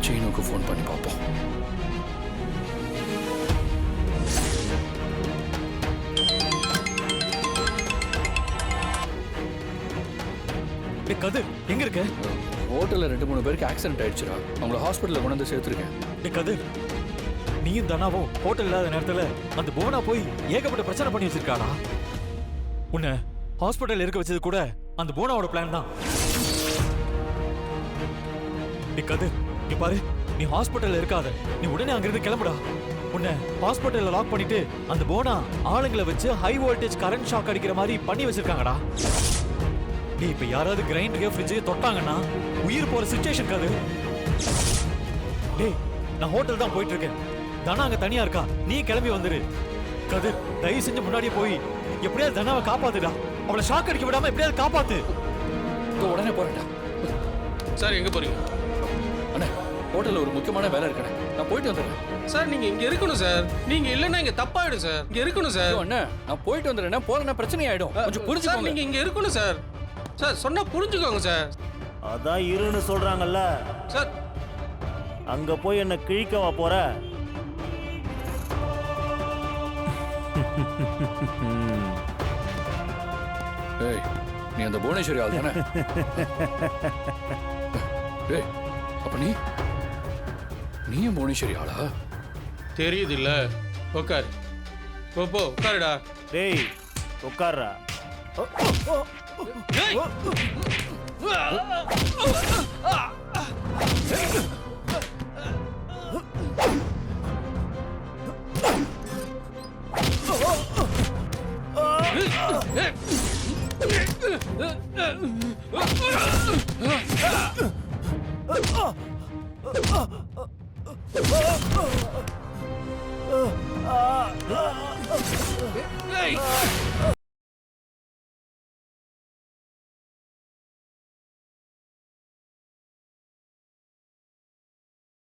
சீனுக்கு ஃபோன் பண்ணி பார்ப்போம். கதிர் எங்க இருக்க? ஹோட்டல்ல 2-3 பேருக்கு ஆக்சிடென்ட் ஆயிடுச்சுடா. அவங்கள ஹாஸ்பிட்டல்ல கொண்டு வந்து சேர்த்துருக்கேன். கதிர், நீயும் தானாவும் ஹோட்டல் இல்லாத நேரத்துல அந்த புவனா போய் ஏகப்பட்ட பிரச்சனை பண்ணி வச்சிருக்காடா. உன்னை ஹாஸ்பிட்டல் இருக்க வச்சது கூட அந்த புவனாவோட பிளான் தான். கதிர், நீ பாரு, நீ ஹாஸ்பிட்டல்ல இருக்காத, நீ உடனே அங்கிருந்து கிளம்புடா. உன்னை ஹாஸ்பிட்டல்ல லாக் பண்ணிட்டு அந்த புவனா ஆளுங்களை வச்சு ஹை வோல்டேஜ் கரண்ட் ஷாக் அடிக்கிற மாதிரி பண்ணி வச்சிருக்காங்கடா. நீ இப்ப யாராவது கிரைண்டர் ஃப்ரிட்ஜ் தொட்டாங்கன்னா உயிர் போற சிச்சுவேஷன் காது. டேய், நான் ஹோட்டல் தான் போயிட்டு இருக்கேன். தனா அங்க தனியா இருக்கா, நீ கிளம்பி வந்துரு. கதிர், தயவு செஞ்சு முன்னாடியே போய் எப்படியாவது தனாவை காப்பாத்துடா. அவளை ஷாக் அடிக்க விடாம எப்படியாவது காப்பாத்து. உடனே போறேன்டா. சார் எங்க போறீங்க? அண்ணே, ஹோட்டல்ல ஒரு முக்கியமான வேலை இருக்கேன், நான் போயிட்டு வந்துடுறேன். சார் நீங்க இங்க இருக்கணும் சார். நீங்க இல்லன்னா இங்க தப்பாயிடும் சார். இங்க இருக்கணும் சார். அண்ணே, நான் போயிட்டு வந்துடுறேன். போறேன்னா பிரச்சனை ஆயிடும். கொஞ்சம் சார் புரிஞ்சுக்கோங்க. நீங்க இங்க இருக்கணும் சார். சார் சொன்னா புரிஞ்சுக்கோங்க சார். அதான் இருன்னு சொல்றாங்கல்ல. சார் அங்க போய் என்ன கிழிக்கவா போற? ஏய், நீ அந்த புவனேஸ்வரி ஆள் தானே? ஏய், அப்ப நீயும் புவனேஸ்வரி ஆளா? தெரியுது இல்ல. உட்காரு. போ உட்காருடா. டேய் உட்கார்றா. ஏய்! ஏய்!